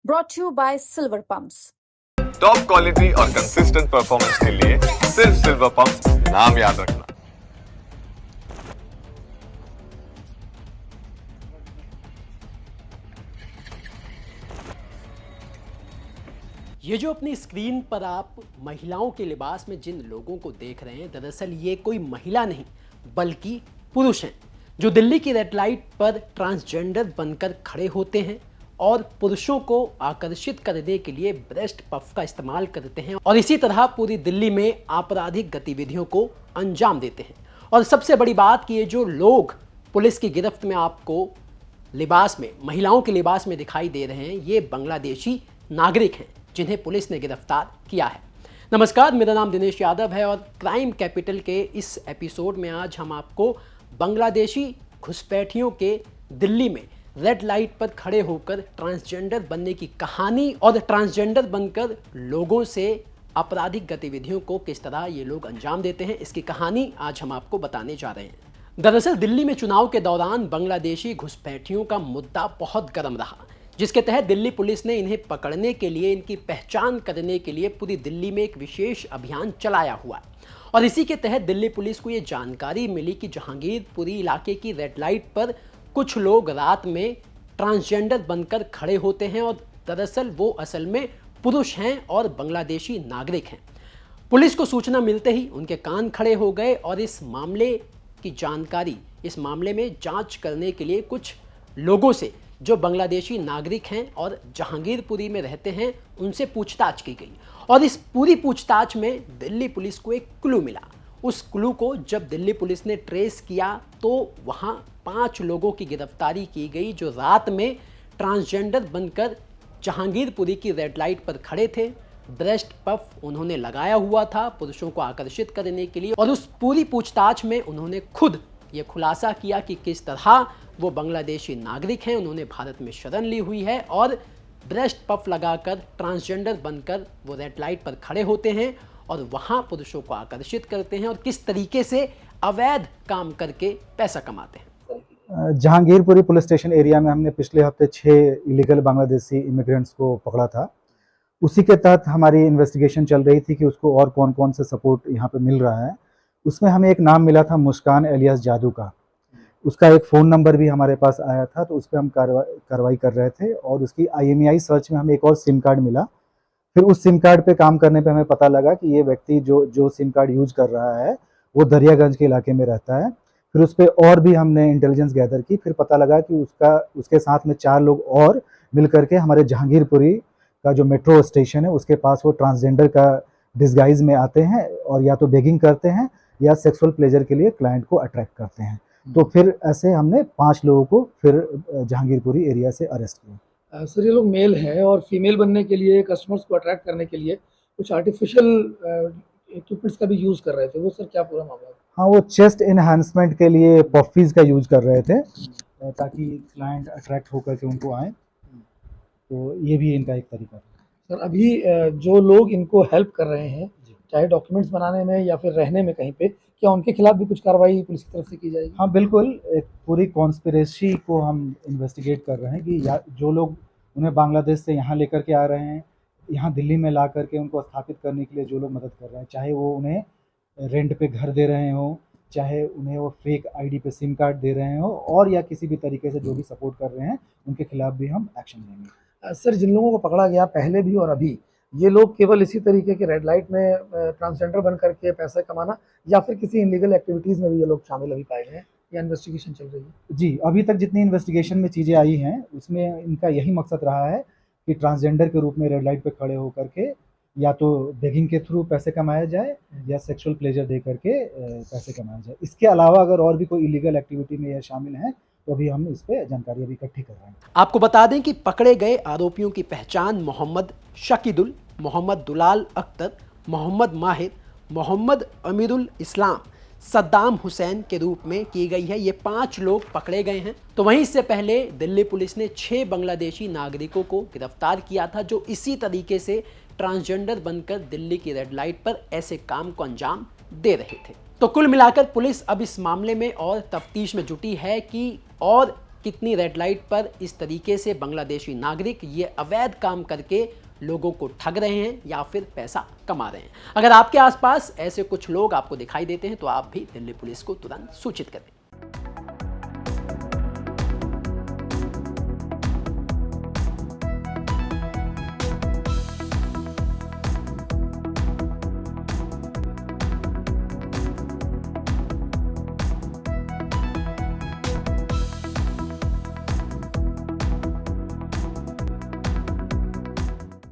brought to you by Silver Pumps. Top quality और consistent performance के लिए सिर्फ सिल्वर पंप्स नाम याद रखना। ये जो अपनी स्क्रीन पर आप महिलाओं के लिबास में जिन लोगों को देख रहे हैं, दरअसल ये कोई महिला नहीं बल्कि पुरुष हैं जो दिल्ली की रेड लाइट पर ट्रांसजेंडर बनकर खड़े होते हैं और पुरुषों को आकर्षित करने के लिए ब्रेस्ट पफ का इस्तेमाल करते हैं और इसी तरह पूरी दिल्ली में आपराधिक गतिविधियों को अंजाम देते हैं। और सबसे बड़ी बात कि ये जो लोग पुलिस की गिरफ्त में आपको लिबास में, महिलाओं के लिबास में दिखाई दे रहे हैं, ये बांग्लादेशी नागरिक हैं जिन्हें पुलिस ने गिरफ्तार किया है। नमस्कार, मेरा नाम दिनेश यादव है और क्राइम कैपिटल के इस एपिसोड में आज हम आपको बांग्लादेशी घुसपैठियों के दिल्ली में रेड लाइट पर खड़े होकर ट्रांसजेंडर बनने की कहानी और ट्रांसजेंडर बनकर लोगों से आपराधिक गतिविधियों को किस तरह ये लोग अंजाम देते हैं, इसकी कहानी आज हम आपको बताने जा रहे हैं। दरअसल दिल्ली में चुनाव के दौरान बांग्लादेशी घुसपैठियों का मुद्दा बहुत गर्म रहा, जिसके तहत दिल्ली पुलिस ने इन्हें पकड़ने के लिए, इनकी पहचान करने के लिए पूरी दिल्ली में एक विशेष अभियान चलाया हुआ है। और इसी के तहत दिल्ली पुलिस को ये जानकारी मिली कि जहांगीरपुरी इलाके की रेड लाइट पर कुछ लोग रात में ट्रांसजेंडर बनकर खड़े होते हैं और दरअसल वो असल में पुरुष हैं और बांग्लादेशी नागरिक हैं। पुलिस को सूचना मिलते ही उनके कान खड़े हो गए और इस मामले की जानकारी, इस मामले में जांच करने के लिए कुछ लोगों से जो बांग्लादेशी नागरिक हैं और जहांगीरपुरी में रहते हैं उनसे पूछताछ की गई। और इस पूरी पूछताछ में दिल्ली पुलिस को एक क्लू मिला। उस क्लू को जब दिल्ली पुलिस ने ट्रेस किया तो वहाँ 5 लोगों की गिरफ्तारी की गई जो रात में ट्रांसजेंडर बनकर जहांगीरपुरी की रेड लाइट पर खड़े थे। ब्रेस्ट पफ उन्होंने लगाया हुआ था पुरुषों को आकर्षित करने के लिए। और उस पूरी पूछताछ में उन्होंने खुद ये खुलासा किया कि किस तरह वो बांग्लादेशी नागरिक हैं, उन्होंने भारत में शरण ली हुई है और ब्रेस्ट पफ लगाकर ट्रांसजेंडर बनकर वो रेड लाइट पर खड़े होते हैं और वहाँ पुरुषों को आकर्षित करते हैं और किस तरीके से अवैध काम करके पैसा कमाते हैं। जहांगीरपुरी पुलिस स्टेशन एरिया में हमने पिछले हफ्ते 6 इलीगल बांग्लादेशी इमिग्रेंट्स को पकड़ा था। उसी के तहत हमारी इन्वेस्टिगेशन चल रही थी कि उसको और कौन कौन से सपोर्ट यहाँ पे मिल रहा है। उसमें हमें एक नाम मिला था मुस्कान एलियास जादू का। उसका एक फ़ोन नंबर भी हमारे पास आया था, तो उस पर हम कार्रवाई कर रहे थे। और उसकी IMEI सर्च में हमें एक और सिम कार्ड मिला। फिर उस सिम कार्ड पे काम करने पे हमें पता लगा कि ये व्यक्ति जो सिम कार्ड यूज कर रहा है वो दरियागंज के इलाके में रहता है। फिर उस पर और भी हमने इंटेलिजेंस गैदर की। फिर पता लगा कि उसके साथ में 4 लोग और मिल करके हमारे जहांगीरपुरी का जो मेट्रो स्टेशन है उसके पास वो ट्रांसजेंडर का डिस्गाइज में आते हैं और या तो बेगिंग करते हैं या सेक्सुअल प्लेजर के लिए क्लाइंट को अट्रैक्ट करते हैं। तो फिर ऐसे हमने 5 लोगों को फिर जहांगीरपुरी एरिया से अरेस्ट किया। सर, ये लोग मेल हैं और फीमेल बनने के लिए, कस्टमर्स को अट्रैक्ट करने के लिए कुछ आर्टिफिशियल इक्विपमेंट्स का भी यूज़ कर रहे थे। वो सर क्या पूरा मामला है? हाँ, वो चेस्ट एनहांसमेंट के लिए पफीज का यूज कर रहे थे ताकि क्लाइंट अट्रैक्ट होकर के उनको आए। तो ये भी इनका एक तरीका है। सर, अभी जो लोग इनको हेल्प कर रहे हैं, चाहे डॉक्यूमेंट्स बनाने में या फिर रहने में कहीं पे, क्या उनके खिलाफ भी कुछ कार्रवाई पुलिस की तरफ से की जाएगी? हाँ बिल्कुल, एक पूरी कॉन्स्पिरेसी को हम इन्वेस्टिगेट कर रहे हैं कि जो लोग उन्हें बांग्लादेश से यहाँ लेकर के आ रहे हैं, यहाँ दिल्ली में ला करके उनको स्थापित करने के लिए जो लोग मदद कर रहे हैं, चाहे वो उन्हें रेंट पे घर दे रहे हों, चाहे उन्हें वो फेक ID पे सिम कार्ड दे रहे हों, और या किसी भी तरीके से जो भी सपोर्ट कर रहे हैं उनके खिलाफ भी हम एक्शन लेंगे। सर, जिन लोगों को पकड़ा गया पहले भी और अभी, ये लोग केवल इसी तरीके के रेड लाइट में ट्रांसजेंडर बन करके पैसा कमाना या फिर किसी इलीगल एक्टिविटीज़ में भी ये लोग शामिल अभी पाए गए हैं या इन्वेस्टिगेशन चल रही है? जी, अभी तक जितनी इन्वेस्टिगेशन में चीज़ें आई हैं उसमें इनका यही मकसद रहा है कि ट्रांसजेंडर के रूप में रेड लाइट पे खड़े होकर के या तो बेगिंग के थ्रू पैसे कमाया जाए या सेक्सुअल प्लेजर दे करके पैसे कमाया जाए। इसके अलावा अगर और भी कोई इलीगल एक्टिविटी में ये शामिल हैं तो अभी हम इस पे जानकारी अभी इकट्ठी कर रहे हैं। आपको बता दें कि पकड़े गए आरोपियों की पहचान मोहम्मद शकीदुल, मोहम्मद दुलाल अख्तर, मोहम्मद माहिर, मोहम्मद अमीरुल इस्लाम, सद्दाम हुसैन के रूप में की गई है। ये 5 लोग पकड़े गए हैं। तो वहीं इससे पहले दिल्ली पुलिस ने 6 बांग्लादेशी नागरिकों को गिरफ्तार किया था जो इसी तरीके से ट्रांसजेंडर बनकर दिल्ली की रेड लाइट पर ऐसे काम को अंजाम दे रहे थे। तो कुल मिलाकर पुलिस अब इस मामले में और तफ्तीश में जुटी है कि और कितनी रेड लाइट पर इस तरीके से बांग्लादेशी नागरिक ये अवैध काम करके लोगों को ठग रहे हैं या फिर पैसा कमा रहे हैं। अगर आपके आसपास ऐसे कुछ लोग आपको दिखाई देते हैं तो आप भी दिल्ली पुलिस को तुरंत सूचित करें।